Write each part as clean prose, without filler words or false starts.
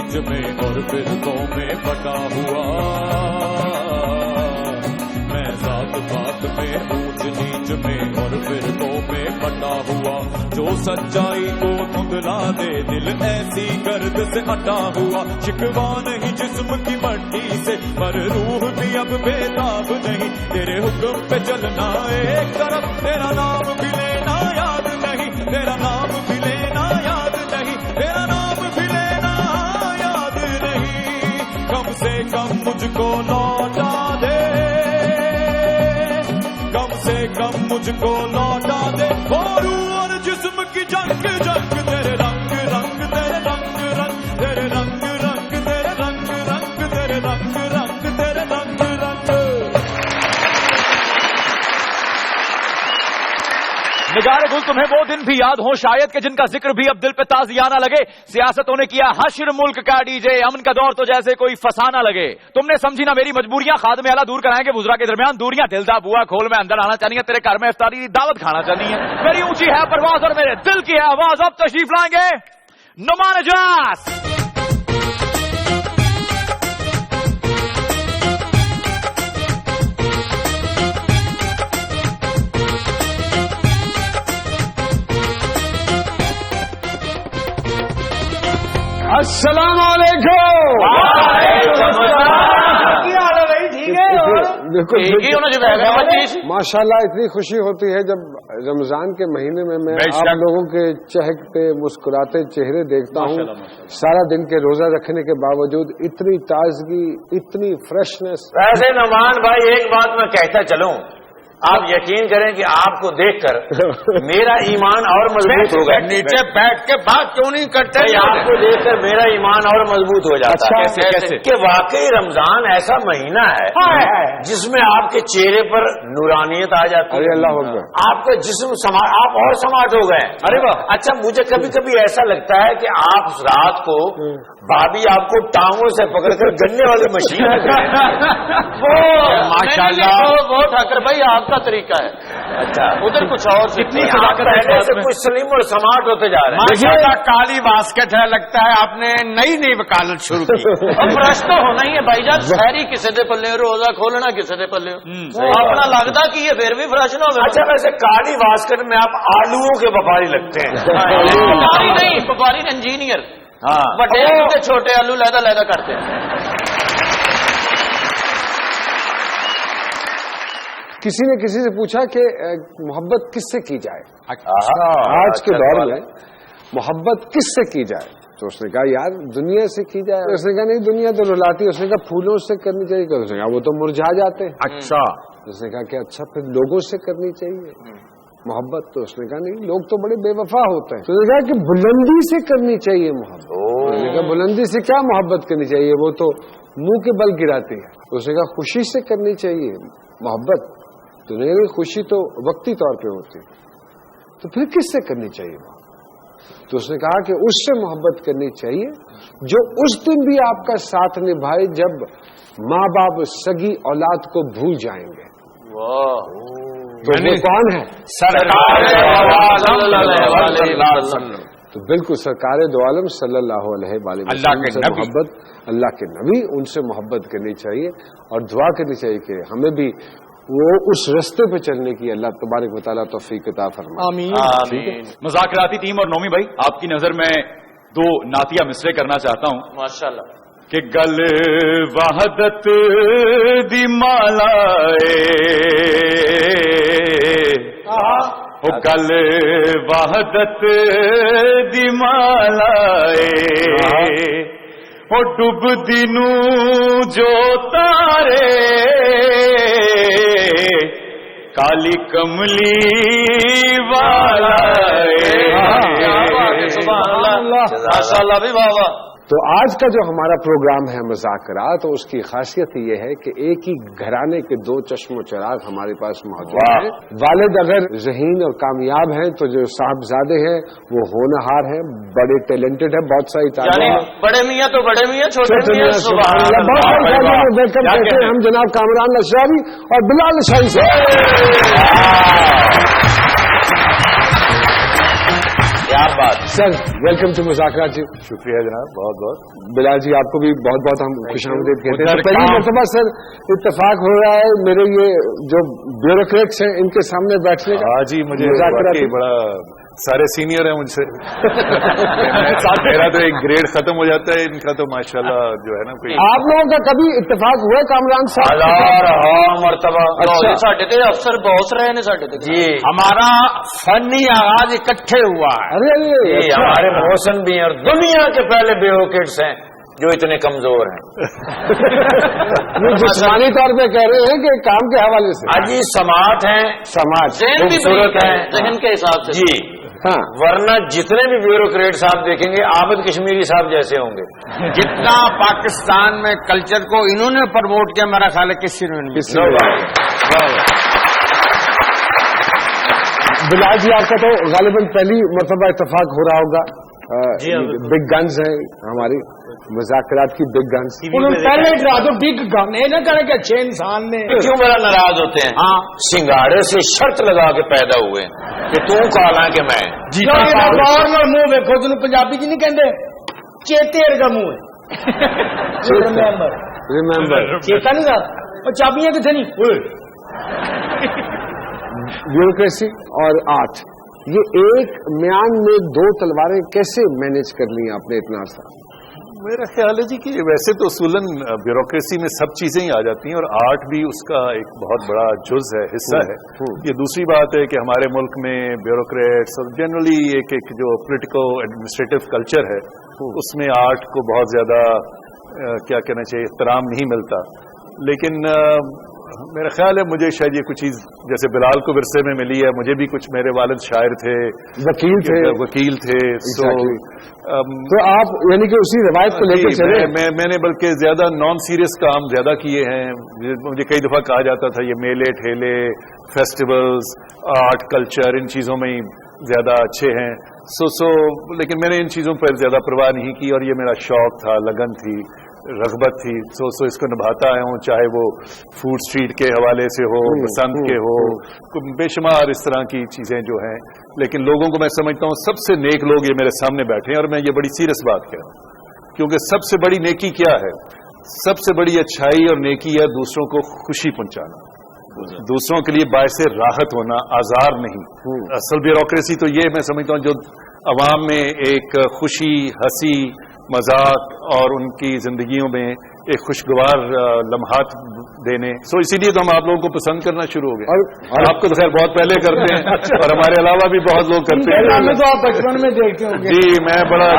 नीच में और फिरकों में बटा हुआ, मैं जात पात में ऊंच नीच में और फिरकों में बटा हुआ। जो सच्चाई को धुंधला दे दिल ऐसी गर्द से हटा हुआ। शिकवा नहीं जिस्म की मट्टी से पर रूह भी अब बेताब नहीं। तेरे हुक्म पे चलना एक तरफ, तेरा नाम भी लेना याद नहीं। तेरा नाम भी लेना याद नहीं। तेरा नाम भी लेना याद नहीं। कम से कम मुझको लौटा दे, कम से कम मुझको लौटा दे। और रूह और जिस्म की जंग जंग, तेरे रंग रंग तेरे रंग रंग, तेरे रंग रंग तेरे रंग रंग, तेरे रंग रंग तेरे रंग रंग। निगारे गुल तुम्हें वो दिन भी याद हो शायद कि जिनका जिक्र भी अब दिल पे ताज़ियाना लगे। सियासतों ने किया हश्र मुल्क का डीजे, अमन का दौर तो जैसे कोई फसाना लगे। तुमने समझी ना मेरी मजबूरियां, खादमे आला दूर कराएंगे बुजुर्ग के दरमियान दूरियां। दिलदा बुआ खोल में अंदर आना चाहिए, तेरे घर में इफ्तारी दावत खाना चाहिए। मेरी ऊंची है परवाज और मेरे दिल की है आवाज। अब तशरीफ लाएंगे नुमान इजाज। अस्सलाम वालेकुम। माशाल्लाह इतनी खुशी होती है जब रमजान के महीने में मैं आप लोगों के चहकते मुस्कुराते चेहरे देखता हूँ। सारा दिन के रोजा रखने के बावजूद इतनी ताजगी, इतनी फ्रेशनेस। वैसे नुमान भाई एक बात मैं कहता चलूं, आप यकीन करें कि आपको देखकर मेरा ईमान और मजबूत होगा। नीचे बैठ के बात क्यों नहीं करते? आपको देखकर मेरा ईमान और मजबूत हो जाता है। कैसे? कि वाकई रमजान ऐसा महीना है जिसमें आपके चेहरे पर नूरानियत आ जाती है। अल्लाह अकबर। आपका जिस्म आप और समाट हो गए। अरे वाह। अच्छा, मुझे कभी कभी ऐसा लगता है कि आप रात को भाभी आपको टांगों से पकड़कर गन्ने वाली मशीन वो माशाल्लाह वो ठाकर भाई आपका तरीका है। अच्छा, उधर कुछ और कितनी से कुछ सलीम और समाट होते जा रहे हैं। माशाल्लाह काली बास्केट है, लगता है आपने नई वकालत शुरू की। अब ब्रश तो होना ही है भाईजान। शहरी किसी दे पल्ले, रोजा खोलना किसी दे पल्ले, अपना लगता कि ये फिर भी ब्रश ना हो। अच्छा, वैसे काली बास्केट में आप आलूओं के व्यापारी लगते हैं। व्यापारी नहीं, व्यापारी इंजीनियर। हाँ, बड़े छोटे आलू लैदा लैदा करते हैं। किसी ने किसी से पूछा कि मोहब्बत किससे की जाए। आज के दौर में मोहब्बत किससे की जाए, तो उसने कहा यार दुनिया से की जाए। उसने कहा नहीं, दुनिया तो रुलाती है। उसने कहा फूलों से करनी चाहिए। उसने कहा वो तो मुरझा जाते हैं। अच्छा। उसने कहा कि अच्छा फिर लोगों से करनी चाहिए मोहब्बत। तो उसने कहा नहीं, लोग तो बड़े बेवफा होते हैं। तो उसने कहा कि बुलंदी से करनी चाहिए मोहब्बत। उसने कहा बुलंदी से क्या मोहब्बत करनी चाहिए, वो तो मुंह के बल गिराती है। तो उसने कहा खुशी से करनी चाहिए मोहब्बत। तो नहीं, खुशी तो वक्ती तौर पे होती है। तो फिर किससे करनी चाहिए मोहब्बत? तो उसने कहा कि उससे मोहब्बत करनी चाहिए जो उस दिन भी आपका साथ निभाए जब माँ बाप सगी औलाद को भूल जाएंगे। तो वो कौन है? सरकार तो बिल्कुल सरकार दो आलम सल्लल्लाहु अलैहि वसल्लम से मोहब्बत, अल्लाह के नबी, उनसे मोहब्बत करनी चाहिए और दुआ करनी चाहिए कि हमें भी वो उस रास्ते पे चलने की अल्लाह तबारक व तआला तौफीक अता फरमाए। आमीन। मुज़ाकराती टीम और नौमी भाई, आपकी नजर में दो नातिया मिसरे करना चाहता हूँ। माशाल्लाह। कि गल वहदत दी मालाए, ओ गल वहदत दी मालाए, ओ डुबदी नू जो तारे काली कमली वाला। माशाल्लाह भी बाबा। तो आज का जो हमारा प्रोग्राम है मुज़ाकरा, तो उसकी खासियत ये है कि एक ही घराने के दो चश्मो चराग हमारे पास मौजूद हैं। वालिद अगर ज़हीन और कामयाब हैं तो जो साहबजादे हैं वो होनहार हैं, बड़े टैलेंटेड हैं, बहुत सारी तालीम। बड़े मियाँ तो बड़े मियाँ, छोटे मियाँ सुभान अल्लाह। बहुत सारे वेलकम कहते हैं हम जनाब कामरान अशरारी और बिलाल अशरारी से। क्या बात। सर वेलकम टू मुज़ाकरात जी। शुक्रिया जनाब, बहुत बहुत। बिलाल जी आपको भी बहुत बहुत हम खुशामदीद कहते हैं। पहली मरतबा सर इत्तेफाक हो रहा है मेरे ये जो ब्यूरोक्रेट्स हैं इनके सामने बैठने का। हाँ जी, मुझे वाकई बड़ा, सारे सीनियर हैं मुझसे। मेरा तो एक ग्रेड खत्म हो जाता है, इनका तो माशाल्लाह जो है ना कोई। आप लोगों का कभी इत्तेफाक हुआ है कामरान साहब? मरतबा साढ़े ते अफसर बॉस रहे ने साढ़े ते जी। हमारा फनी आगाज इकट्ठे हुआ है। अरे अरे हमारे मोहसन भी हैं और दुनिया के पहले ब्यूरोक्रेट्स हैं जो इतने कमजोर हैं। ये जिस्मानी तौर पे कह रहे हैं कि काम के हवाले से? अजी समात हैं, समाज जहन भी खूबसूरत है जहन के हिसाब से जी। हाँ, वरना जितने भी ब्यूरोक्रेट साहब देखेंगे आबिद कश्मीरी साहब जैसे होंगे। जितना पाकिस्तान में कल्चर को इन्होंने प्रमोट किया, मेरा ख्याल है किसी ने बिलाल जी आपका तो गालिबन पहली मरतबा इत्तेफाक हो रहा होगा। बिग गन्स हैं हमारी मुज़ाकरात की, बिग गन्स। उन्होंने पहले डरा दो बिग गन, ये ना करें कि अच्छे इंसान ने। क्यों बड़ा नाराज होते हैं? हाँ, सिंगाड़े से शर्त लगा के पैदा हुए कि तू काला के मैं गवर्नर मुंह देखो तेन पंजाबी च नहीं कहते चेतेर का मुंह है। रिमेंबर चेता नहीं था और चाबियां कितने नहीं। ब्यूरोक्रेसी और आर्ट, ये एक म्यान में दो तलवारें कैसे मैनेज कर ली आपने इतना अर्सा? मेरा ख्याल है जी कि वैसे तो उसूलन ब्यूरोक्रेसी में सब चीजें ही आ जाती हैं और आर्ट भी उसका एक बहुत बड़ा जुज है, हिस्सा है। ये दूसरी बात है कि हमारे मुल्क में ब्यूरोक्रेट्स और जनरली एक जो पॉलिटिको एडमिनिस्ट्रेटिव कल्चर है उसमें आर्ट को बहुत ज्यादा क्या कहना चाहिए एहतराम नहीं मिलता। लेकिन मेरा ख्याल है मुझे शायद ये कुछ चीज जैसे बिलाल को विरसे में मिली है, मुझे भी कुछ, मेरे वालिद शायर थे, वकील थे। तो आप यानी कि उसी रवायत को लेकर चले? मैंने बल्कि ज्यादा नॉन सीरियस काम ज्यादा किए हैं। मुझे कई दफा कहा जाता था ये मेले ठेले, फेस्टिवल्स, आर्ट कल्चर, इन चीजों में ही ज्यादा अच्छे हैं। लेकिन मैंने इन चीजों पर ज्यादा परवाह नहीं की और ये मेरा शौक था, लगन थी, रग़बत थी। इसको निभाता आया हूँ, चाहे वो फूड स्ट्रीट के हवाले से हो, बसंत के हो, बेशुमार इस तरह की चीजें जो हैं। लेकिन लोगों को मैं समझता हूँ सबसे नेक लोग ये मेरे सामने बैठे हैं और मैं ये बड़ी सीरियस बात कह रहा हूँ, क्योंकि सबसे बड़ी नेकी क्या है? सबसे बड़ी अच्छाई और नेकी है दूसरों को खुशी पहुंचाना, दूसरों के लिए बायसे राहत होना, आजार नहीं। असल ब्यूरोक्रेसी तो ये मैं समझता हूँ जो अवाम में एक खुशी, हंसी, मजाक और उनकी जिंदगियों में एक खुशगवार लम्हात देने। इसीलिए तो हम आप लोगों को पसंद करना शुरू हो गए। और आपको तो खैर बहुत पहले करते हैं और हमारे अलावा भी बहुत लोग करते हैं। तो आप बचपन में देखते होंगे। जी, मैं बड़ा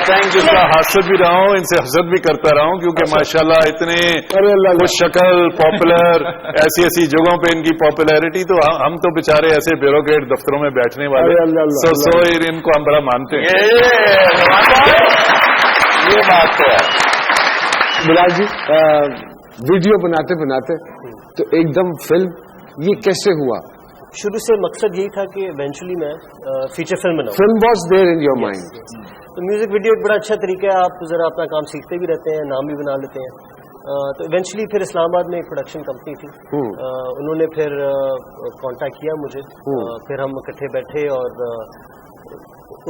थैंक यू। हासिल भी रहा हूँ, इनसे हसद भी करता रहा हूँ, क्योंकि माशाल्लाह इतने खुश शक्ल, पॉपुलर, ऐसी ऐसी जगहों पे इनकी पॉपुलैरिटी, तो हम तो बेचारे ऐसे ब्यूरोक्रेट दफ्तरों में बैठने वाले, इनको हम बड़ा मानते हैं। ये बात है। बिलाल जी, वीडियो बनाते बनाते तो एकदम फिल्म, ये कैसे हुआ? शुरू से मकसद यही था कि इवेंचुअली मैं फीचर फिल्म बनाऊं। Film was there in your mind? तो म्यूजिक वीडियो एक बड़ा अच्छा तरीका है, आप जरा अपना काम सीखते भी रहते हैं, नाम भी बना लेते हैं। तो इवेंचुअली फिर इस्लामाबाद में एक प्रोडक्शन कंपनी थी, उन्होंने फिर कांटेक्ट किया मुझे, फिर हम इकट्ठे बैठे और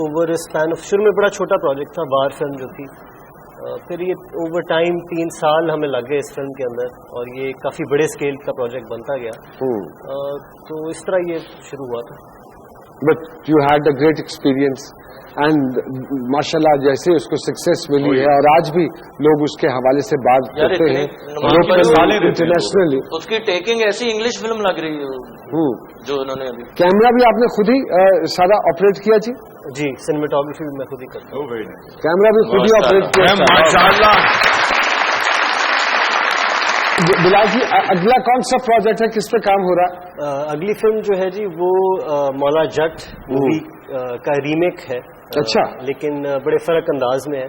ओवर स्पैन ऑफ, शुरू में बड़ा छोटा प्रोजेक्ट था, बार फिल्म जो थी, फिर ये ओवर टाइम 3 साल हमें लग गए इस फिल्म के अंदर और ये काफी बड़े स्केल का प्रोजेक्ट बनता गया। तो इस तरह ये शुरू हुआ था। But you had a great experience and माशाल्लाह जैसे उसको सक्सेस मिली है और आज भी लोग उसके हवाले से बात करते हैं इंटरनेशनली। उसकी टेकिंग ऐसी इंग्लिश फिल्म लग रही है जो उन्होंने अभी। कैमरा भी आपने खुद ही सारा ऑपरेट किया जी? जी, सिनेमेटोग्राफी भी मैं खुद ही करता हूँ। कैमरा भी खुद ही ऑपरेट किया, माशाल्लाह। बिलाल जी, अगला कौन सा प्रोजेक्ट है, किस पे काम हो रहा है? अगली फिल्म जो है जी वो मौला जट मूवी का रीमेक है। अच्छा। लेकिन बड़े फर्क अंदाज में है,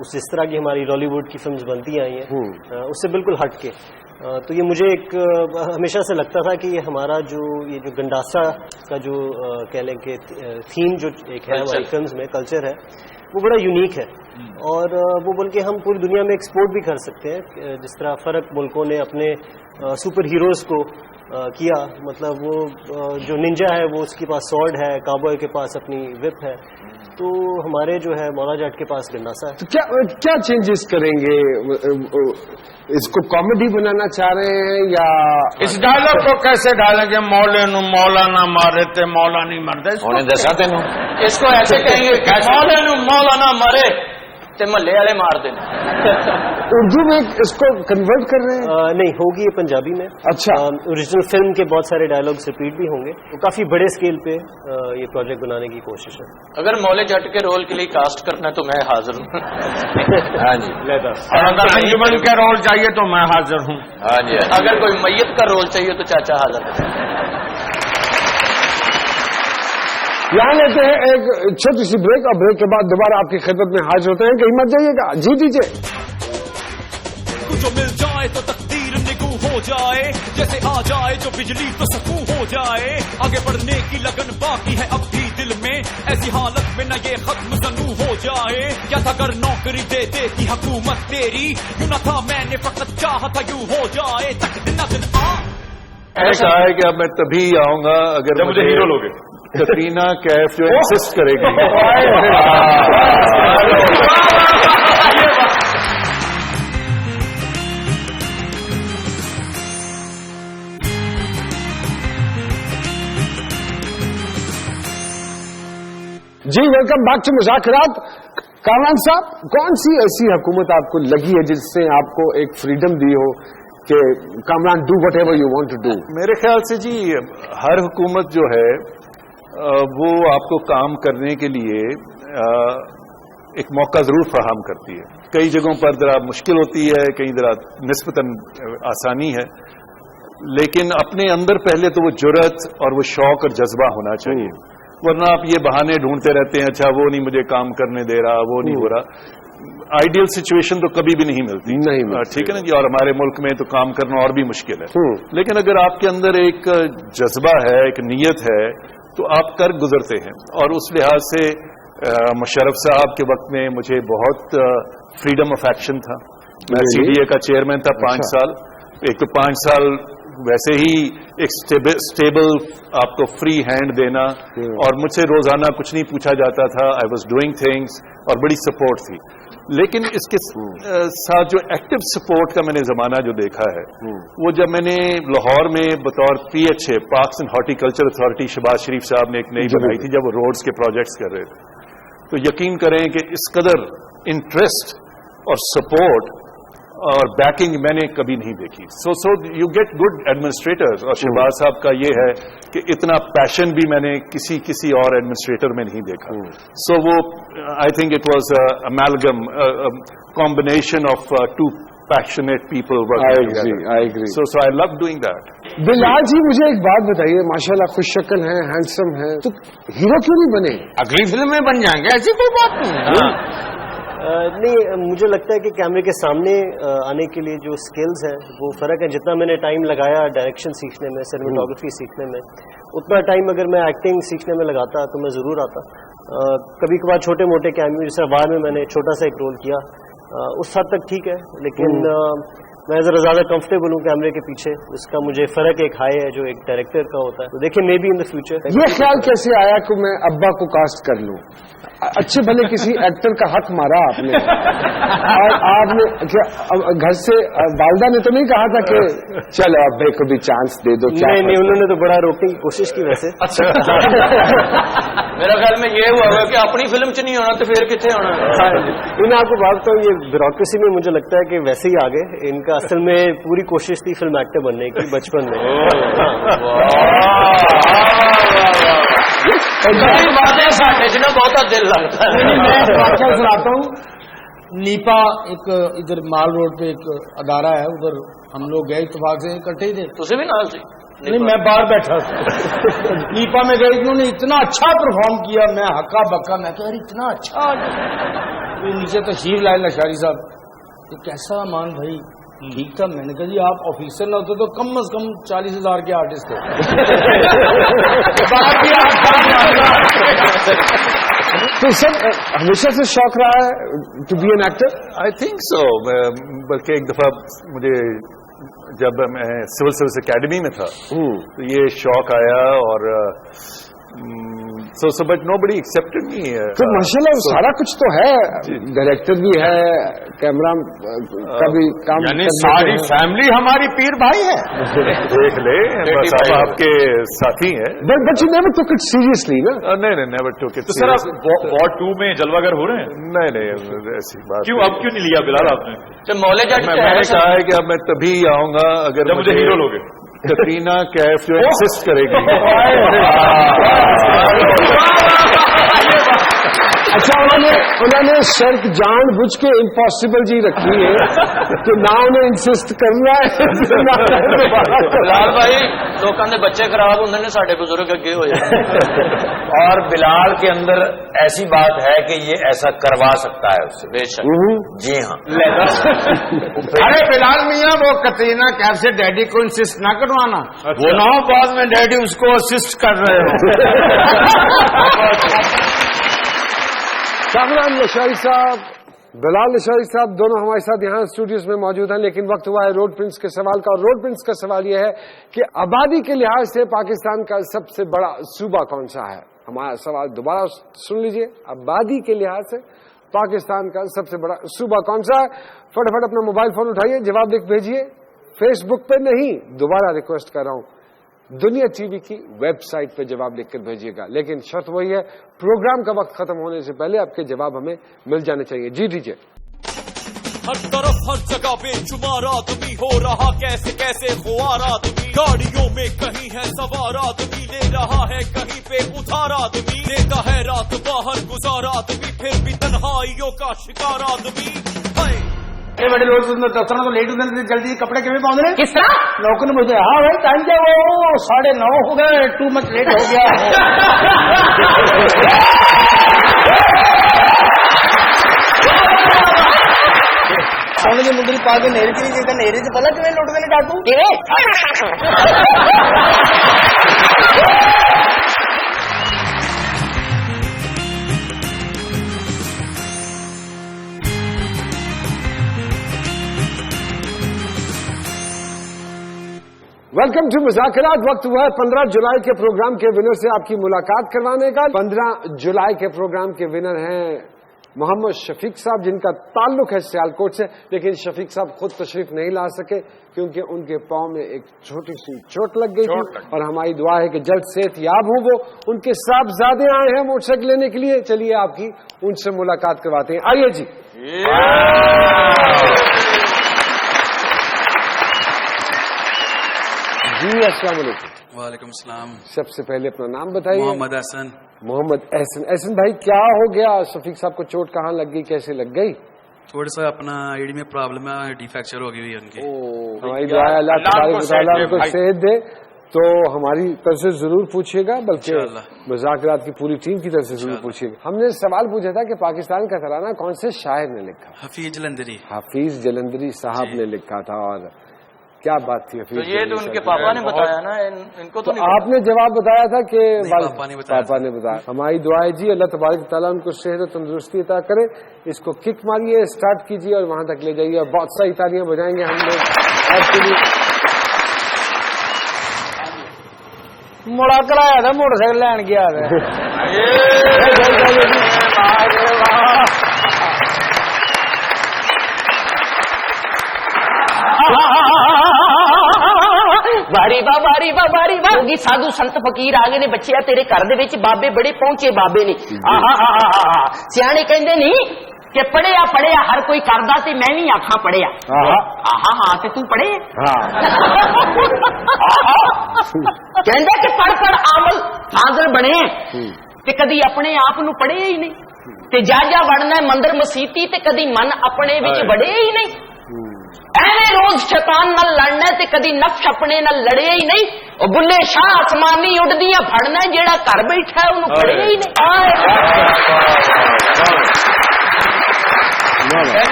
उस जिस तरह की हमारी बॉलीवुड की फिल्म्स बनती आई हैं उससे बिल्कुल हट के। तो ये मुझे एक हमेशा से लगता था कि ये हमारा जो गंडासा का जो कह लें कि थीम जो एक है हमारी फिल्म्स में, कल्चर है, वो बड़ा यूनिक है। اور وہ بلکہ ہم پوری دنیا میں ایکسپورٹ بھی کر سکتے ہیں، جس طرح فرق ملکوں نے اپنے سپر ہیروز کو کیا، مطلب وہ جو ننجا ہے وہ اس کے پاس سورڈ ہے، کابوائے کے پاس اپنی وپ ہے، تو ہمارے جو ہے مولا جٹ کے پاس گنڈاسا ہے. تو کیا چینجز کریں گے؟ اس کو کامیڈی بنانا چاہ رہے ہیں یا اس ڈائلگ کو کیسے ڈالیں گے؟ مولے نو مولا نہ مارے تے مولا نہیں مرتے، انہیں دسا تین اس کو ایسے کہیں گے مولے نو مولا نہ مرے تے محلے والے مار دیں. اردو میں اس کو کنورٹ کر رہے ہیں؟ نہیں، ہوگی یہ پنجابی میں. اچھا. اوریجنل فلم کے بہت سارے ڈائلاگز ریپیٹ بھی ہوں گے. تو کافی بڑے اسکیل پہ یہ پروجیکٹ بنانے کی کوشش ہے. اگر مولے جٹ کے رول کے لیے کاسٹ کرنا ہے تو میں حاضر ہوں. ہاں جی. اور اگر انجمن کے رول چاہیے تو میں حاضر ہوں. ہاں جی. اگر کوئی میت کا رول چاہیے تو چاچا حاضر ہے. یہاں لیتے ہیں ایک چھوٹی سی بریک، اور بریک کے بعد دوبارہ آپ کی خدمت میں حاضر ہوتے ہیں. کہیں مت جائیے گا، جی دیجیے. جو مل جائے تو تقدیر نگو ہو جائے، جیسے آ جائے جو بجلی تو سکون ہو جائے. آگے بڑھنے کی لگن باقی ہے اب بھی دل میں، ایسی حالت میں نہ یہ ختم زنو ہو جائے. کیا تھا اگر نوکری دے دیتی حکومت تیری، یوں نہ تھا میں نے فقط چاہا تھا یوں ہو جائے. تک دن نہ دن ایسا ہے کہ اب میں تبھی آؤں گا اگر مجھے ہیرو لوگے. کترینہ کیف جو انسسٹ کرے گی. جی ویلکم بیک ٹو مذاکرات. کامران صاحب، کون سی ایسی حکومت آپ کو لگی ہے جس سے آپ کو ایک فریڈم دی ہو کہ Kamran do whatever you want to do? میرے خیال سے جی ہر حکومت جو ہے وہ آپ کو کام کرنے کے لیے ایک موقع ضرور فراہم کرتی ہے. کئی جگہوں پر ذرا مشکل ہوتی ہے، کئی ذرا نسبتاً آسانی ہے، لیکن اپنے اندر پہلے تو وہ جرأت اور وہ شوق اور جذبہ ہونا چاہیے. ورنہ آپ یہ بہانے ڈھونڈتے رہتے ہیں، اچھا وہ نہیں مجھے کام کرنے دے رہا، وہ نہیں ہو رہا. آئیڈیل سچویشن تو کبھی بھی نہیں ملتی. ٹھیک ہے نا جی. اور ہمارے ملک میں تو کام کرنا اور بھی مشکل ہے. لیکن اگر آپ کے اندر ایک جذبہ ہے، ایک نیت ہے، تو آپ کر گزرتے ہیں. اور اس لحاظ سے مشرف صاحب کے وقت میں مجھے بہت فریڈم آف ایکشن تھا. میں سی ڈی اے کا چیئرمین تھا 5 سال. ایک تو 5 سال ویسے ہی ایک سٹیبل آپ کو فری ہینڈ دینا، اور مجھ سے روزانہ کچھ نہیں پوچھا جاتا تھا. آئی واز ڈوئنگ تھنگس، اور بڑی سپورٹ تھی. لیکن اس کے ساتھ جو ایکٹیو سپورٹ کا میں نے زمانہ جو دیکھا ہے، وہ جب میں نے لاہور میں بطور PHA parks and horticulture authority Shahbaz Sharif صاحب نے ایک نئی بنائی تھی جب وہ روڈز کے پروجیکٹس کر رہے تھے، تو یقین کریں کہ اس قدر انٹرسٹ اور سپورٹ اور بیکنگ میں نے کبھی نہیں دیکھی. So you get good administrators, اور شہباز صاحب کا یہ ہے کہ اتنا پیشن بھی میں نے کسی اور ایڈمنسٹریٹر میں نہیں دیکھا. سو وہ I think it was amalgam combination of two passionate people working together. I agree. So I love doing that. بلال جی مجھے ایک بات بتائیے، ماشاءاللہ خوش شکل ہیں، ہینڈسم ہیں، تو ہیرو کیوں نہیں بنے؟ اگلی فلم میں بن جائیں گے، ایسی کوئی بات نہیں. نہیں، مجھے لگتا ہے کہ کیمرے کے سامنے آنے کے لیے جو سکلز ہیں وہ فرق ہے. جتنا میں نے ٹائم لگایا ڈائریکشن سیکھنے میں، سینیمیٹوگرافی سیکھنے میں، اتنا ٹائم اگر میں ایکٹنگ سیکھنے میں لگاتا تو میں ضرور آتا. کبھی کبھار چھوٹے موٹے کیمرے، جیسے وار میں نے چھوٹا سا ایک رول کیا، اس حد تک ٹھیک ہے، لیکن میں ذرا زیادہ کمفرٹیبل ہوں کیمرے کے پیچھے. اس کا مجھے فرق ایک ہائی ہے جو ایک ڈائریکٹر کا ہوتا ہے. تو دیکھیں، may be in the future. یہ خیال کیسے آیا کہ میں ابا کو کاسٹ کر لوں؟ اچھے بھلے کسی ایکٹر کا حق مارا آپ نے، اور آپ نے گھر سے والدہ نے تو نہیں کہا تھا کہ چلو ابے کو بھی چانس دے دو؟ نہیں، انہوں نے تو بڑا روکنے کی کوشش کی ویسے. میرا خیال میں یہ ہوا ہے کہ اپنی فلم چ نہیں ہونا تو پھر کتنے ہونا. میں آپ کو بات بتاؤں، یہ بیوروکریسی میں مجھے لگتا ہے کہ ویسے ہی آگے. ان کا اصل میں پوری کوشش تھی فلم ایکٹر بننے کی بچپن میں. بہت دل لگتا ہے. میں واقعہ سناتا ہوں. نیپا ایک ادھر مال روڈ پہ ایک ادارہ ہے، ادھر ہم لوگ گئے اتفاق سے، اکٹھے ہی تھے. تجھے بھی نال سی؟ نہیں، میں باہر بیٹھا تھا. نیپا میں گئے، انہوں نے اتنا اچھا پرفارم کیا، میں ہکا بکا، میں کہا یار اتنا اچھا. نیچے تشریف لائے لشاری صاحب، یہ کیسا مان بھائی، ठीक था। मैंने कहा जी आप ऑफिसर ना होते तो कम से कम 40,000 के आर्टिस्ट थे। तो सर हमेशा से शौक रहा है to be an actor? I think so. बल्कि एक दफा मुझे जब मैं सिविल सर्विस एकेडमी में था तो ये शौक आया और so but nobody accepted me. तो माशाल्लाह सारा कुछ तो है, डायरेक्टर भी है, कैमरा का भी काम, यानी सारी फैमिली हमारी पीर भाई है। देख ले बस आप आपके साथी हैं। But you never took it seriously ना? नहीं नेवर टुक इट। तो सर आप वॉर 2 में जलवागर हो रहे हैं? नहीं ऐसी बात क्यों, अब क्यों नहीं लिया बिलाल आपने? तो मौले मैंने कहा है कि अब मैं तभी आऊंगा अगर मुझे हीरो लोगे। कतरीना कैफ जो इंसिस्ट करेगी। अच्छा उन्होंने शर्त जानबूझ के इम्पॉसिबल जी रखी है कि ना उन्हें इंसिस्ट करना है। बिलाल भाई लोगों ने बच्चे खराब होंगे ने साढ़े बुजुर्ग अगे हो जाए। और बिलाल के अंदर ऐसी बात है कि ये ऐसा करवा सकता है उससे, बेशक। जी हाँ। अरे बिलाल मियाँ वो कतरीना कैफ से डैडी को इंसिस्ट ना करवाना। वो ना बाद में डैडी उसको असिस्ट कर रहे हो। कामरान लशारी साहब, बिलाल लशारी साहब दोनों हमारे साथ यहाँ स्टूडियोज में मौजूद हैं, लेकिन वक्त हुआ है रोड प्रिंस के सवाल का। और रोड प्रिंस का सवाल यह है कि आबादी के लिहाज से पाकिस्तान का सबसे बड़ा सूबा कौन सा है? हमारा सवाल दोबारा सुन लीजिए। आबादी के लिहाज से पाकिस्तान का सबसे बड़ा सूबा कौन सा है? फटाफट अपना मोबाइल फोन उठाइए, जवाब लिख भेजिए। फेसबुक पे नहीं, दोबारा रिक्वेस्ट कर रहा हूं, दुनिया टीवी की वेबसाइट पे जवाब लिखकर भेजिएगा। लेकिन शर्त वही है, प्रोग्राम का वक्त खत्म होने से पहले आपके जवाब हमें मिल जाने चाहिए। जी डीजे। हर तरफ हर जगह बेशुमार आदमी हो रहा कैसे कैसे खुआर आदमी, गाड़ियों में कहीं है सवार आदमी, ले रहा है कहीं पे उधार आदमी, देता है रात बाहर गुजार आदमी, फिर भी तन्हाइयों का शिकार आदमी। बड़े लोग दफ्तर तो लेट होते जल्दी कपड़े किमें पाउंदे ने? किस तरह? लोगों ने मुझे हाँ भाई टाइम क्या वो 9:30 हो गए, टू मच लेट हो गया। सोने की मुंडली पा के नेरे की नहीं नेरे से पहला किमें लौटते ने डाकू? Welcome to Muzakarat. वक्त हुआ है 15 जुलाई के प्रोग्राम के विनर से आपकी मुलाकात करवाने का। 15 जुलाई के प्रोग्राम के विनर हैं मोहम्मद शफीक साहब, जिनका ताल्लुक है सियालकोट से, लेकिन शफीक साहब खुद तशरीफ नहीं ला सके क्योंकि उनके पांव में एक छोटी सी चोट लग गई थी। और हमारी दुआ है कि जल्द सेहतयाब हो वो। उनके साहबजादे आए हैं मोटरसाइकिल लेने के लिए, चलिए आपकी उनसे मुलाकात करवाते हैं। आइए जी। जी अस्सलाम वालेकुम। वालेकुम सलाम। सबसे पहले अपना नाम बताइए। मोहम्मद हसन। मोहम्मद एहसन। एहसन भाई क्या हो गया? शफीक साहब को चोट कहाँ लग गई, कैसे लग गई? थोड़ा सा अपना एडी में प्रॉब्लम है, डिफ्रैक्चर हो गई हुई है उनकी। हमारी दुआ है अल्लाह तबारक व तआला उनको सेहत दे। तो हमारी तरफ से जरूर पूछिएगा, बल्कि मुज़ाकरात की पूरी टीम की तरफ से जरूर पूछिएगा। हमने सवाल पूछा था कि पाकिस्तान का तराना कौन से शायर ने लिखा? हफीज जलंधरी। हाफिज जलंधरी साहब ने लिखा था। और क्या बात थी हफीज? तो ये तो उनके पापा ने बताया ना, इनको तो नहीं। आपने जवाब बताया था कि पापा ने बताया। हमारी दुआएं जी अल्लाह तबारक तआला उनको सेहत और तंदुरुस्ती अता करे। इसको किक मारिए, स्टार्ट कीजिए और वहां तक ले जाइए और बहुत सारी तालियां बजाएंगे हम लोग आपके लिए। मुड़ाकड़ा आया था, मोटरसाइकिल लैन गया बारी बा होगी साधु संत फकीर आ गए ने बच्चे तेरे घर दे विच बाबे बड़े पहुंचे बाबे ने। सियाणे कहंदे नहीं कि पढ़िया हर कोई करदा ते मैं भी आखां पढ़िया। हाँ ते तू पढ़े? कहंदा कि पढ़ आमल फाजल बने ते कदी अपने आप नू पढ़े ही नहीं ते जा वड़ना मंदिर मसीती ते कदी मन अपने विच बढ़े ही नहीं। ऐने रोज शैतान नाल लड़ना ते कदी नफ्स अपने नाल लड़े ही नहीं। और बुल्ले शाह आसमानी उड़दियां फड़ना जेड़ा घर बैठा है उन्होंने पढ़े ही नहीं।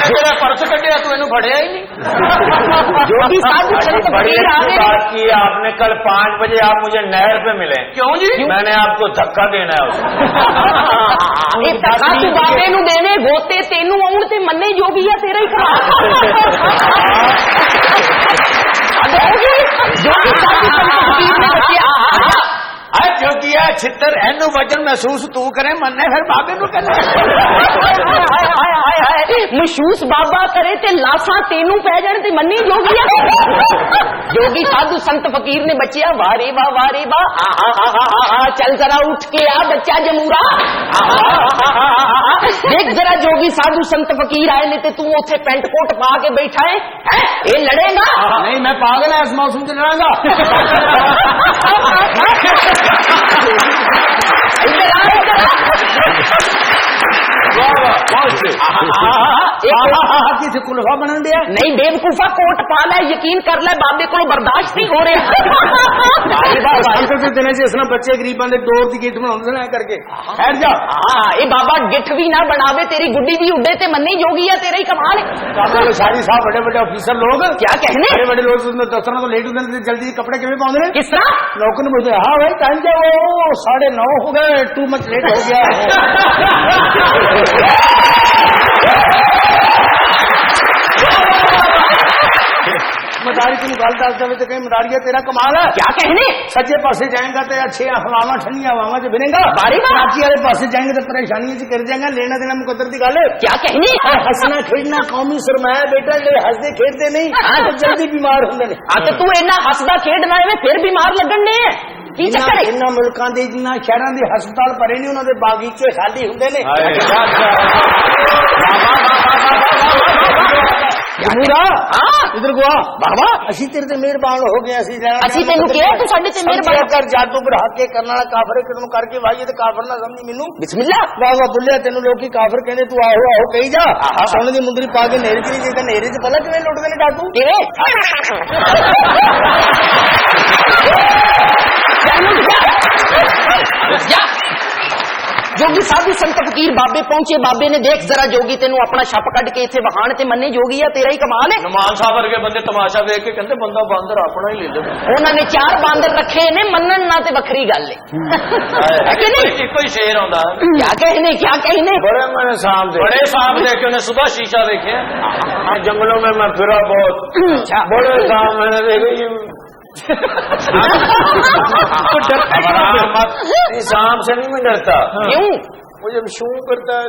तेरा पर्स कटिया तू इन्हू फड़िया ही नहीं। योगी साधु संत बड़ी फकीर आ अच्छी गए। बात की आपने, कल 5 बजे आप मुझे नहर पे मिले। क्यों जी? मैंने आपको धक्का देना है उसको। ਇਹ ਧੱਕਾ ਤੂੰ ਬਾਬੇ ਨੂੰ ਦੇਣੇ, ਗੋਤੇ ਤੈਨੂੰ ਆਉਣ ਤੇ ਮੰਨੇ ਜੋਗੀ ਆ ਤੇਰਾ ਹੀ ਜੋਗੀ ਸਾਧੂ ਸੰਤ ਫਕੀਰ ਨੇ ਦੱਸਿਆ جو کیا چھتر اینو وجن محسوس تو کرے مننے پھر بابے نو کرے ਮਹਿਸੂਸ ਬਾਬਾ ਕਰੇ ਤੇ ਲਾਸਾਂ ਤੈਨੂੰ ਪੈ ਜਾਣ ਤੇ ਮੰਨੀ ਜੋਗੀ ਆ। ਜੋਗੀ ਸਾਧੂ ਸੰਤ ਫਕੀਰ ਨੇ ਬੱਚਿਆ ਵਾਰੇ ਵਾਹ ਆਹਾ ਚੱਲ ਜ਼ਰਾ ਉੱਠ ਕੇ ਆ ਬੱਚਾ ਜਮੂਰਾ। ਦੇਖ ਜ਼ਰਾ ਜੋਗੀ ਸਾਧੂ ਸੰਤ ਫਕੀਰ ਆਏ ਨੇ ਤੇ ਤੂੰ ਉੱਥੇ ਪੈਂਟ ਕੋਟ ਪਾ ਕੇ ਬੈਠਾ ਹੈ ਇਹ ਲੜੇਗਾ नहीं मैं पागल है, इस मौसम से लड़ाऊंगा। इधर आ किसी कुल्फा बना दिया नहीं बेवकूफा कोट पा ले, यकीन कर ले बाबे को बर्दाश्त नहीं हो से देने से इसने बच्चे गरीब बंदे डोर की गिट में करके बैठ जा। ये बाबा गिठ भी ना बनावे, तेरी गुड्डी भी उड़े ते मन्नी जोगी है, तेरा ही कमाल है। सारी साहब बड़े बड़े ऑफिसर लोग क्या कहने बड़े बड़े लोग दफ्तर तो लेट होते जल्दी कपड़े किਵੇਂ पाਉਂਦੇ ਨੇ किस तरह लोगों ने मुझे हाँ भाई टाइम क्या वो 9:30 हो गए, टू मच लेट हो गया। मदारी की गल दस दे तो कहीं मदारिया तेरा कमाल है। क्या कहने सज्जे पासे जाएगा तो अच्छे हवावां ठंडिया हवावां च बिनेगा, बारी बार। कराची वाले पासे जाएंगे तो परेशानियों च गिर जाएगा। लेना देना मुकद्दर की गल है। क्या कहने हसना खेडना कौमी सरमाया बेटा, जो हसदे खेडते नहीं तो जल्दी बीमार होंगे ने। तो तू इन्ना हसदा खेडना है फिर बीमार लगन ने की चक्कर है? इन्ना मुल्कां दे जिन्ना शहरां दे हस्पताल भरे नहीं, उन्हां दे बागीचे खाली हुंदे ने। इधर को बाबा असी तेरे ते मेहरबान हो गए। ਅਸੀਂ ਤੈਨੂੰ ਕਿਹਾ ਤੂੰ ਸਾਡੇ ਤੇ ਮਿਹਰਬਾਨ कर जादू बढ़ा के करने वाला काफर किदम करके भाई ते काफर ना समझी मेनू। बिस्मिल्लाह वाह वाह बुल्लिया तेनू लोग की काफर कहने, तू आहो आहो कही जा। सोने दी मुंदरी पा के नेरे च नहीं नेरे च पहला किवें लुटदे ने डाकू जोगी साधु संत फकीर बाबे पहुंचे। बाबे ने देख जरा जोगी तेनू अपना छप कट के इत्थे वहाण ते मन्ने जोगी है, तेरा ही कमाल है। नमान साहब वर्गे बंदे तमाशा देख के कहते बंदा बांदर अपना ही ले ले। उन्होंने 4 बांदर रखे ने, मनन ना ते वखरी गल है कि नहीं? कोई शेर आंदा क्या कहने बड़े मैंने सांप देखे उन्हें सुबह शीशा देखे जंगलों में मैं फिरा बहुत बड़े सांप मैंने देखे। सांप से नहीं मैं डरता, क्यों? मुझे शू करता है।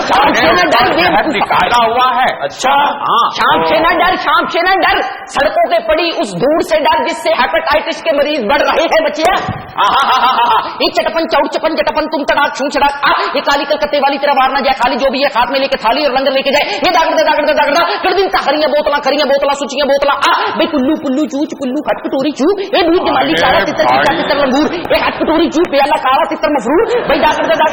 सांप से न डर, निकाला हुआ है। अच्छा सांप से न डर, सांप से न डर, सड़कों पे पड़ी उस धूड़ से डर जिससे हेपेटाइटिस के मरीज बढ़ रहे हैं बच्चिया। ये चटपन चौड़ चपन चटपन तुम तड़ाक छू छड़ाक, ये काली कलकत्ते वाली तेरा वार ना जाए खाली, जो भी है हाथ में लेके थाली और लंगर लेके जाए। ये दागड़दा कर दिन हरियां बोतला सुचियां बोतला भाई कुल्लू पुल्लू चूच पुल्लू खटकटोरी चू, ये दूध जमाली काला तितर चिट्टा तितर लंगूर, ये खटकटोरी चू प्याला काला तितर मफरूर भाई दागड़दा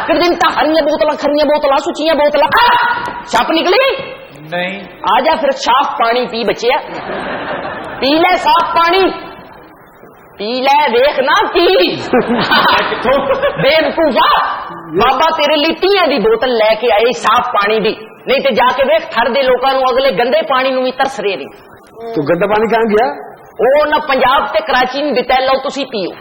कर दिन हरियां बोतला खरियां बोतला सुचियां बोतला। छाप निकली नहीं, आजा फिर साफ पानी पी बच्चिया, पी ले साफ पानी पी ले, देख ना पी बेवकूफा। बाबा तेरे लिए 30 दी बोतल लेके आए साफ पानी दी, नहीं तो जाके देख थर दे लोगों अगले गंदे पानी भी तरस रहे नहीं। तो गंदा पानी कहाँ गया? वो न पंजाब ते कराची में बिता लो, तुसी पियो।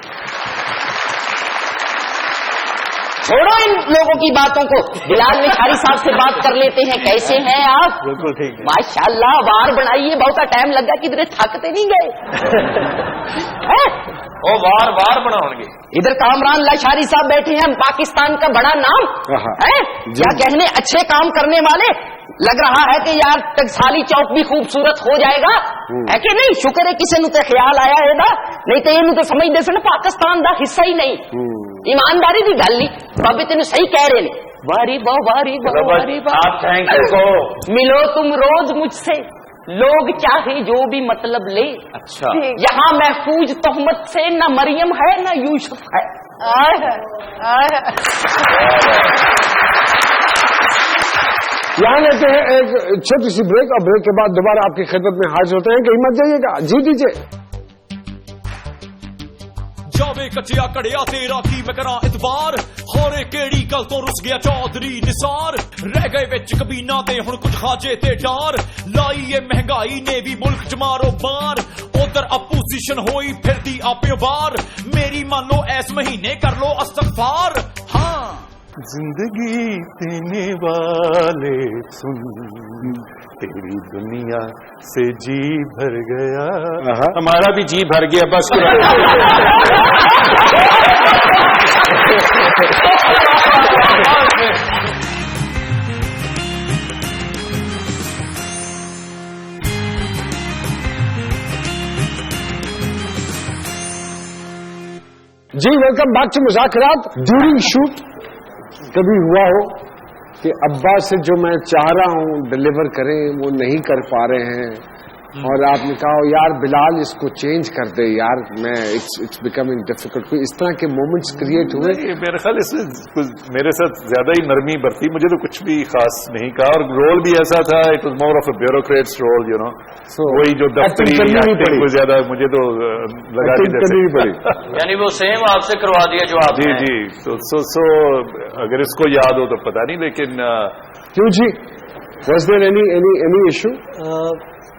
छोड़ो इन लोगों की बातों को, बिलाल निखारी साहब से बात कर लेते हैं। कैसे हैं आप? बिल्कुल ठीक है। माशाल्लाह, वार बनाइए, बहुत टाइम लगा, किधरे थकते नहीं गए वो वार वार बनाओगे। इधर कामरान लाशारी साहब बैठे हैं, पाकिस्तान का बड़ा नाम है, क्या कहने अच्छे काम करने वाले। लग रहा है कि यार टकसाली चौक भी खूबसूरत हो जाएगा, है कि नहीं? शुक्र है किसी ने ख्याल आया है ना, नहीं तो ये तो समझते सन पाकिस्तान का हिस्सा ही नहीं। ईमानदारी की गल नहीं, बाबे तेन सही कह रहे हैं। वारी वाह वारी वाह वारी वाह, आप थैंक यू कहो। मिलो तुम रोज मुझसे, लोग चाहे जो भी मतलब ले। अच्छा, यहाँ महफूज तोहमत से न मरियम है न यूसुफ है। यहाँ लेते हैं एक छोटी सी ब्रेक, और ब्रेक के बाद दोबारा आपकी खिदमत में हाजिर होते हैं। कहीं मत जाइएगा, जी दीजिए। ਜਾਵੇ ਕੱਚਿਆ ਘੜਿਆ ਤੇਰਾ ਕੀ ਮੈਂ ਕਰਾਂ ਇਤਬਾਰ ਹੋਰੇ ਕਿਹੜੀ ਗੱਲ ਤੋਂ ਰੁੱਸ ਗਿਆ ਚੌਧਰੀ ਨਿਸਾਰ ਰਹਿ ਗਏ ਵਿੱਚ ਕਬੀਨਾ ਤੇ ਹੁਣ ਕੁਝ ਖਾਜੇ ਤੇ ਡਾਰ ਲਾਈ ਏ ਮਹਿੰਗਾਈ ਨੇ ਵੀ ਮੁਲਕ ਚ ਮਾਰੋ ਬਾਰ ਉਧਰ ਆਪੋਜੀਸ਼ਨ ਹੋਈ ਫਿਰਦੀ ਆਪਿਓ ਬਾਰ ਮੇਰੀ ਮੰਨ ਲਓ ਇਸ ਮਹੀਨੇ ਕਰ ਲੋ ਅਸਤਗਫਾਰ ਹਾਂ زندگی دینے والے سن تیری دنیا سے جی بھر گیا ہمارا بھی جی بھر گیا بس جی ویلکم بیک ٹو مذاکرات ڈیورنگ شوٹ کبھی ہوا ہو کہ ابا سے جو میں چاہ رہا ہوں ڈلیور کریں وہ نہیں کر پا رہے ہیں اور آپ نے کہا یار بلال اس کو چینج کر دے یار میں اٹس بیکمنگ ڈیفیکلٹ کوئی اس طرح کے مومنٹس کریٹ ہوئے میرے خیال اس سے میرے ساتھ زیادہ ہی نرمی برتی مجھے تو کچھ بھی خاص نہیں کہا اور رول بھی ایسا تھا it was more of a bureaucrats role you know وہی جو دفتری کوئی زیادہ مجھے تو لگا یعنی وہ سیم آپ سے کروا دیا جو آپ جی جی سو اگر اس کو یاد ہو تو پتا نہیں لیکن کیوں جی was there any issue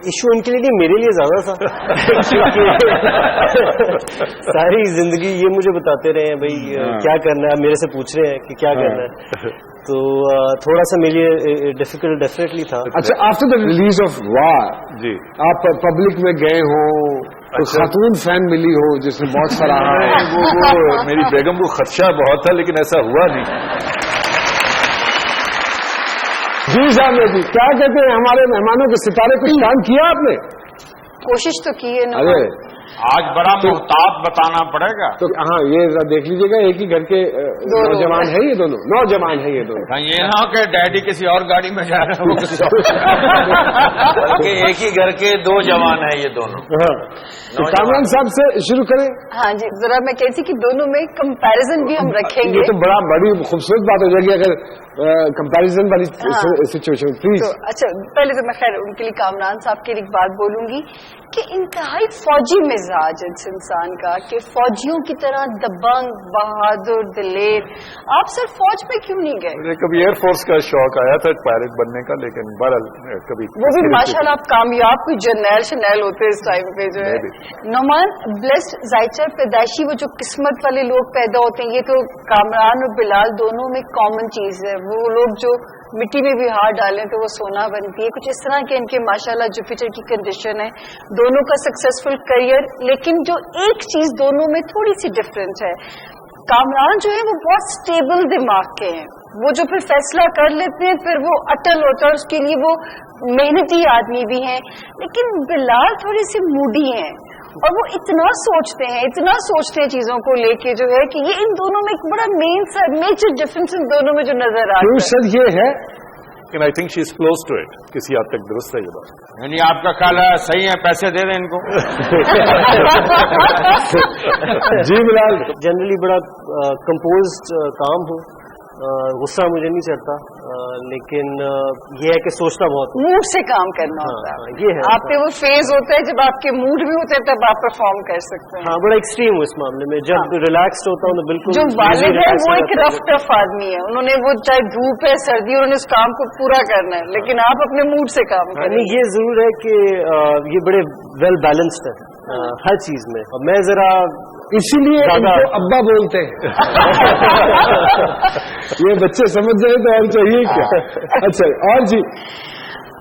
issue ان کے لیے نہیں میرے لیے زیادہ تھا ساری زندگی یہ مجھے بتاتے رہے ہیں بھائی کیا کرنا ہے میرے سے پوچھ رہے ہیں کہ کیا کرنا ہے تو تھوڑا سا میرے لیے ڈیفیکلٹ ڈیفینیٹلی تھا اچھا after the release of war جی آپ پبلک میں گئے ہوں کوئی خاتون فین ملی ہو جس نے بہت سراہا وہ میری بیگم کو خدشہ بہت تھا لیکن ایسا ہوا نہیں جی صاحب جی کیا کہتے ہیں ہمارے مہمانوں کے ستارے کچھ کام کیا آپ نے کوشش تو کی ہے نا ارے آج بڑا محتاط بتانا پڑے گا تو ہاں یہ دیکھ لیجیے گا ایک ہی گھر کے نوجوان ہیں یہ دونوں نوجوان ہیں یہ دونوں یہ نہ کہ ڈیڈی کسی اور گاڑی میں جا رہے ہیں وہ کسی اور ایک ہی گھر کے دو جوان ہیں یہ دونوں تو کامران صاحب سے شروع کریں ہاں جی ذرا میں کہتی کہ دونوں میں کمپیریزن بھی ہم رکھیں گے یہ تو بڑی خوبصورت بات ہو جائے گی اگر کمپیریزن والی سچویشن پلیز اچھا پہلے تو میں خیر ان کے لیے کامران صاحب کی ایک بات بولوں گی کہ انتہائی فوجی مزاج اس انسان کا کہ فوجیوں کی طرح دبنگ بہادر دلیر آپ سر فوج میں کیوں نہیں گئے مجھے کبھی ایئر فورس کا شوق آیا تھا پائلٹ بننے کا لیکن بہرحال کبھی وہ بھی ماشاءاللہ آپ کامیاب کوئی جرنیل شنیل ہوتے اس ٹائم پہ جو ہے نعمان بلیسڈ زائچر پیدائشی وہ جو قسمت والے لوگ پیدا ہوتے ہیں یہ تو کامران اور بلال دونوں میں کامن چیز ہے وہ لوگ جو مٹی میں بھی ہاتھ ڈالیں تو وہ سونا بنتی ہے کچھ اس طرح کے ان کے ماشاءاللہ جوپیٹر کی کنڈیشن ہے دونوں کا سکسیسفل کریئر لیکن جو ایک چیز دونوں میں تھوڑی سی ڈفرنس ہے کامران جو ہے وہ بہت سٹیبل دماغ کے ہیں وہ جو پھر فیصلہ کر لیتے ہیں پھر وہ اٹل ہوتا ہے اس کے لیے وہ محنتی آدمی بھی ہیں لیکن بلال تھوڑی سی موڈی ہیں اور وہ اتنا سوچتے ہیں چیزوں کو لے کے جو ہے کہ یہ ان دونوں میں ایک بڑا مین سا میجر ڈفرنس ان دونوں میں جو نظر آ رہا ہے سر یہ ہے لیکن I think she is close to it کسی حد تک درست ہے یہ بات یعنی آپ کا خیال ہے صحیح ہے پیسے دے دیں ان کو جی بلال جنرلی بڑا کمپوزڈ کام ہوں غصہ مجھے نہیں چڑھتا لیکن یہ ہے کہ سوچنا بہت موڈ سے کام کرنا ہوتا ہے یہ ہے آپ پہ وہ فیز ہوتا ہے جب آپ کے موڈ بھی ہوتے ہیں تب آپ پرفارم کر سکتے ہیں ہاں بڑا ایکسٹریم ہوں اس معاملے میں جب ریلیکسڈ ہوتا ہوں تو بالکل جو والد ہے وہ ایک رف ٹف آدمی ہے انہوں نے وہ چاہے دھوپ ہے سردی انہوں نے اس کام کو پورا کرنا ہے لیکن آپ اپنے موڈ سے کام کریں یہ ضرور ہے کہ یہ بڑے ویل بیلنسڈ ہے ہر چیز میں اور میں ذرا اسی لیے ان کو ابا بولتے ہیں یہ بچے سمجھ جائے تو اور چاہیے کیا اچھا اور جی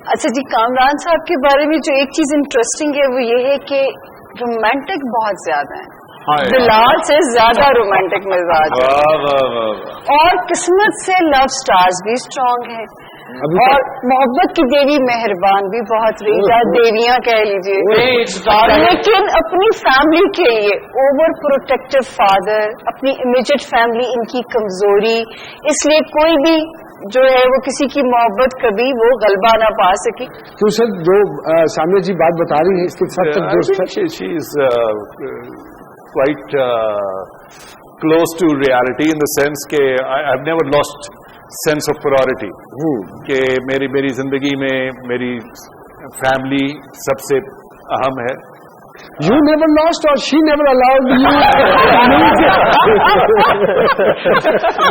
اچھا جی کامران صاحب کے بارے میں جو ایک چیز انٹرسٹنگ ہے وہ یہ ہے کہ رومانٹک بہت زیادہ ہیں بلال سے زیادہ رومانٹک مزاج ہے اور قسمت سے لو سٹارز بھی اسٹرانگ ہیں اور محبت کی دیوی مہربان بھی بہت رہی یا دیویاں کہہ لیجیے لیکن اپنی فیملی کے لیے اوور پروٹیکٹیو فادر اپنی امیجیٹ فیملی ان کی کمزوری اس لیے کوئی بھی جو ہے وہ کسی کی محبت کبھی وہ غلبہ نہ پا سکی تو سر جو سامنے جی بات بتا رہی ہے اس کے ساتھ تک دوست شی از quite close to reality in the sense کہ I've never lost sense of priority کہ میری زندگی میں میری فیملی سب سے اہم ہے You never lost, or she never allowed you?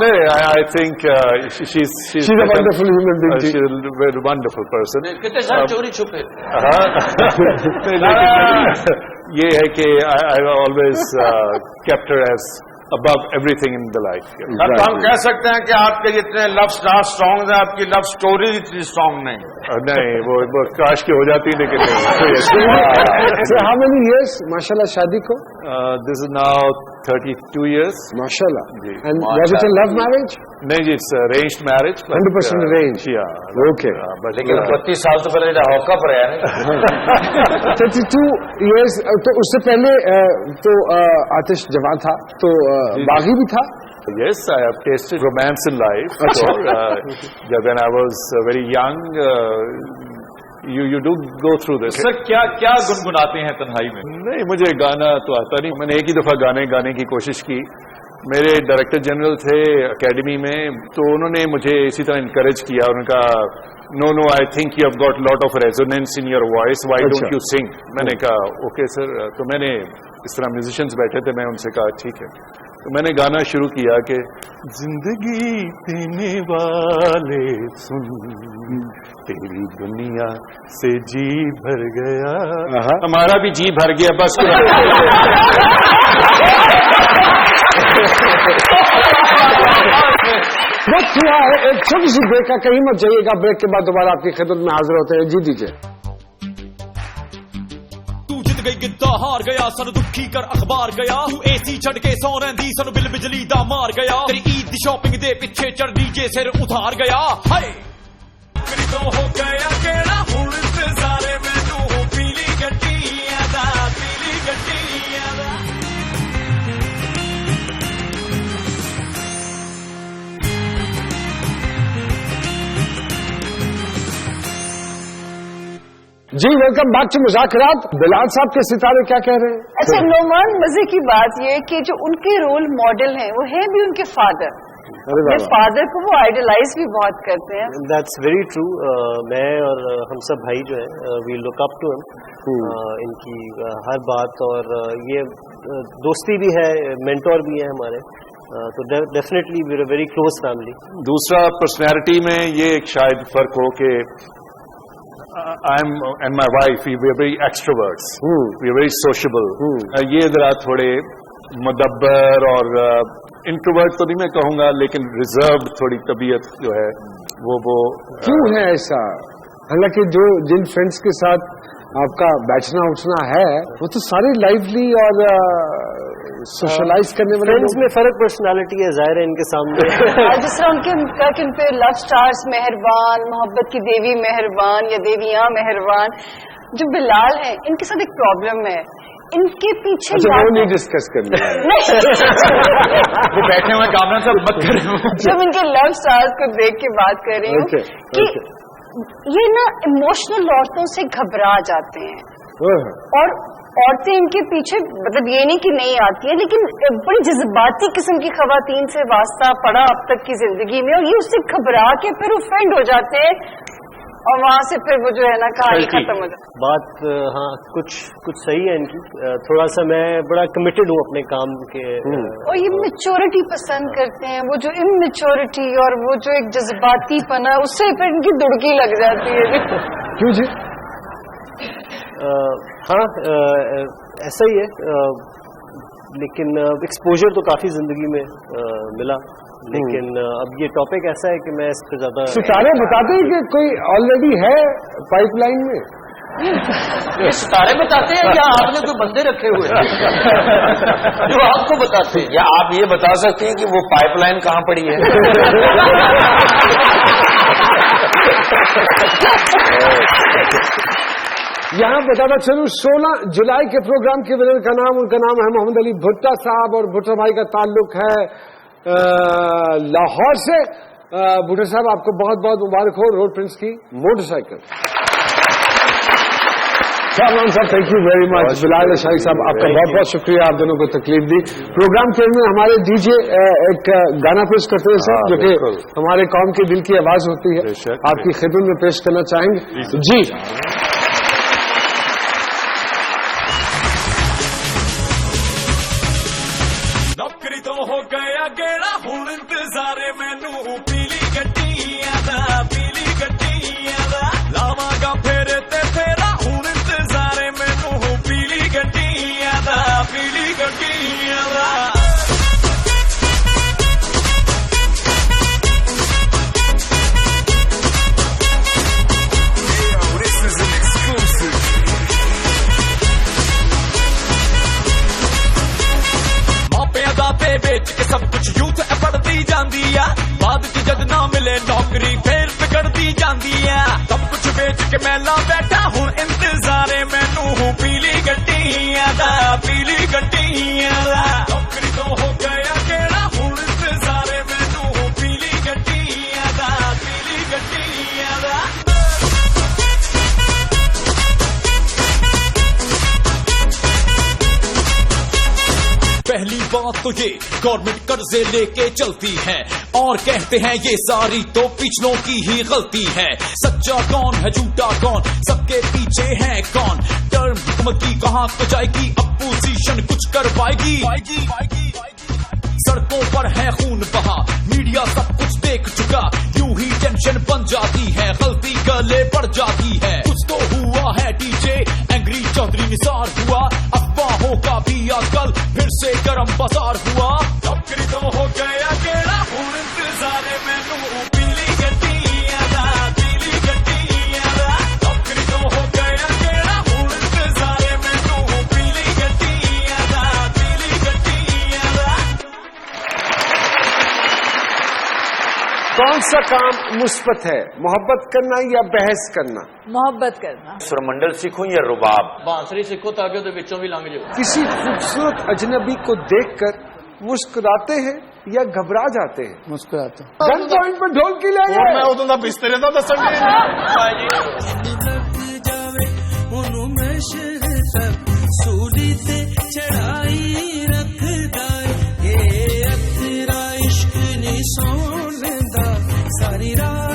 No, I think she's a wonderful human being. She's a very wonderful person. کتنے سارے چوری چھپے. یہ ہے کہ I always kept her as above everything in the life. اب ہم کہہ سکتے ہیں کہ آپ کے جتنے لو اسٹار اسٹرانگ ہیں آپ کی لو اسٹوری اتنی اسٹرانگ نہیں. نہیں وہ کاش کی ہو جاتی لیکن So how many years ماشاءاللہ شادی کو؟ This is now 32 years. ماشاءاللہ. And was it a love marriage? نہیں جی it's arranged marriage. 100% arranged. Yeah. Okay. لیکن 32 سال تو پہلے ہوکا پر ہے. 32 years. تو اس سے پہلے تو آتش جوان تھا تو باغی بھی تھا. Yes, I have tasted romance in life. So, when I was very young, you do go through this. سر کیا گنگناتے ہیں تنہائی میں؟ نہیں مجھے گانا تو آتا نہیں. میں نے ایک ہی دفعہ گانے کی کوشش کی. میرے ڈائریکٹر جنرل تھے اکیڈمی میں تو انہوں نے مجھے اسی طرح انکریج کیا. انہوں نے کہا no I think you have got lot of resonance in your voice, why don't you sing. میں نے کہا اوکے سر. تو میں نے اس طرح میوزیشینز بیٹھے تھے, میں ان سے کہا ٹھیک ہے. تو میں نے گانا شروع کیا کہ زندگی دینے والے سن تیری دنیا سے جی بھر گیا. ہمارا بھی جی بھر گیا بس. وقت ہوا ہے ایک چھوٹی سی بریک کا, کہیں مت جائیے گا. بریک کے بعد دوبارہ آپ کی خدمت میں حاضر ہوتے ہیں. جی دیجیے. گئی گدا ہار گیا سن دکھی کر اخبار گیا. تو اے سی چڑھ کے سو رہی سن بل بجلی دا مار گیا. تیری عید دی شاپنگ دے پیچھے چڑھ دیجے سر اتار گیا. ہائے تو ہو گیا کیڑا ہن سارے مینوں پیلی گڈیاں دا پیلی گڈیاں دا. جی welcome back to Muzakarat. Bilal صاحب کے ستارے کیا کہہ رہے ہیں؟ اچھا نعمان, مزے کی بات یہ کہ جو ان کے رول ماڈل ہیں وہ ہیں بھی ان کے فادر. فادر کو وہ آئیڈلائز بھی بہت کرتے ہیں. That's very true. میں اور ہم سب بھائی جو ہیں وی لک اپ ٹو ہم. ان کی ہر بات, اور یہ دوستی بھی ہے, مینٹور بھی ہے ہمارے. تو definitely we are very close family. دوسرا پرسنالٹی میں یہ ایک شاید فرق ہو کہ I am and my wife, we are very extroverts. We are very sociable. یہ ذرا تھوڑے مدبر اور انٹروورٹ تو نہیں میں کہوں گا, لیکن ریزرو تھوڑی طبیعت جو ہے وہ کیوں ہے ایسا؟ حالانکہ جن فرینڈس کے ساتھ آپ کا بیٹھنا اٹھنا ہے وہ تو سارے لائولی اور سوشلائز کرنے والے. فرینڈس میں فرق پرسنالٹی ہے, ظاہر ہے ان کے سامنے. جس طرح ان پہ لو اسٹارز مہربان, محبت کی دیوی مہربان یا دیویاں مہربان, جو بلال ہیں ان کے ساتھ ایک پرابلم ہے. ان کے پیچھے وہ نہیں ڈسکس کرنا وہ بیٹھے ہوئے کامران صاحب مت کریں. جب ان کے لو اسٹارز کو دیکھ کے بات کر رہی ہوں کہ یہ نا ایموشنل عورتوں سے گھبرا جاتے ہیں, اور عورتیں ان کے پیچھے, مطلب یہ نہیں کہ نہیں آتی ہیں, لیکن بڑی جذباتی قسم کی خواتین سے واسطہ پڑا اب تک کی زندگی میں, اور یہ اس سے گھبرا کے پھر اوفینڈ ہو جاتے ہیں, اور وہاں سے پھر وہ جو ہے نا کہانی ختم ہو جاتی. بات ہاں کچھ صحیح ہے ان کی. تھوڑا سا میں بڑا کمیٹڈ ہوں اپنے کام کے, اور یہ میچورٹی پسند کرتے ہیں. وہ جو اممیچورٹی اور وہ جو ایک جذباتی پنا, اس سے پھر ان کی دڑکی لگ جاتی ہے. کیوں جی؟ ہاں ایسا ہی ہے, لیکن ایکسپوجر تو کافی زندگی میں ملا, لیکن اب یہ ٹاپک ایسا ہے کہ میں اس پہ زیادہ. ستارے بتاتے ہیں کہ کوئی آلریڈی ہے پائپ لائن میں. ستارے بتاتے ہیں یا آپ نے کوئی بندے رکھے ہوئے ہیں جو آپ کو بتاتے ہیں, یا آپ یہ بتا سکتے ہیں کہ وہ پائپ لائن کہاں پڑی ہے؟ یہاں بتاتا چلوں 16 جولائی کے پروگرام کے ونر کا نام, ان کا نام ہے محمد علی بھٹا صاحب, اور بھٹا بھائی کا تعلق ہے لاہور سے. بھٹا صاحب آپ کو بہت بہت مبارک ہو روڈ پرنس کی موٹر سائیکل. کامران صاحب تھینک یو ویری مچ. بلال اشاری صاحب آپ کا بہت بہت شکریہ, آپ دونوں کو تکلیف دی. پروگرام کے اندر ہمارے ڈی جے ایک گانا پیش کرتے ہیں سر, جو کہ ہمارے قوم کے دل کی آواز ہوتی ہے, آپ کی خدمت میں پیش کرنا چاہیں گے. جی मिले नौकरी फिर बिगड़ती जाती है सब कुछ बेच के मैला बैठा हूँ इंतजारे मैनू हूँ पीली गड्डियां दा पीली गड्डियां दा नौकरी तो हो गया केड़ा हूँ इंतजारे मैनू हूँ पीली गड्डियां दा पीली गड्डियां दा पहली बात तो ये गवर्नमेंट कर्जे लेके चलती है और कहते हैं ये सारी तो पिछलों की ही गलती है सच्चा कौन है झूठा कौन सबके पीछे है कौन टर्म हुकूमत की कहां तो जाएगी अपोजिशन कुछ कर पाएगी सड़कों पर है खून बहा मीडिया सब कुछ देख चुका यूं ही टेंशन बन जाती है गलती गले पड़ जाती है कुछ तो हुआ है डीजे एंग्री चौधरी निसार हुआ अफवाहों का भी आजकल फिर से गरम बाजार हुआ नौकरी तो हो गया केड़ा हूं इंतजारे मैनू पीली गड्डियां दा पीली गड्डियां दा नौकरी तो हो गया केड़ा हूं इंतजारे मैनू पीली गड्डियां दा पीली गड्डियां दा कौन सा काम मुस्बत है, मोहब्बत करना या बहस करना? मोहब्बत करना। सुरमंडल सीखूं या रुबाब? बांसुरी सीखो ताकि तो बिचों भी लंघ जाओ। किसी खूबसूरत अजनबी को देखकर मुस्कुराते हैं या घबरा जाते हैं? मुस्कुराते। गन पॉइंट पर ढोलकी ले गए। मैं उदों दा बिस्तरे दा दसन सूली ते चढ़ाई रखदा ये अखरा इश्क नी सोने दा सारी रात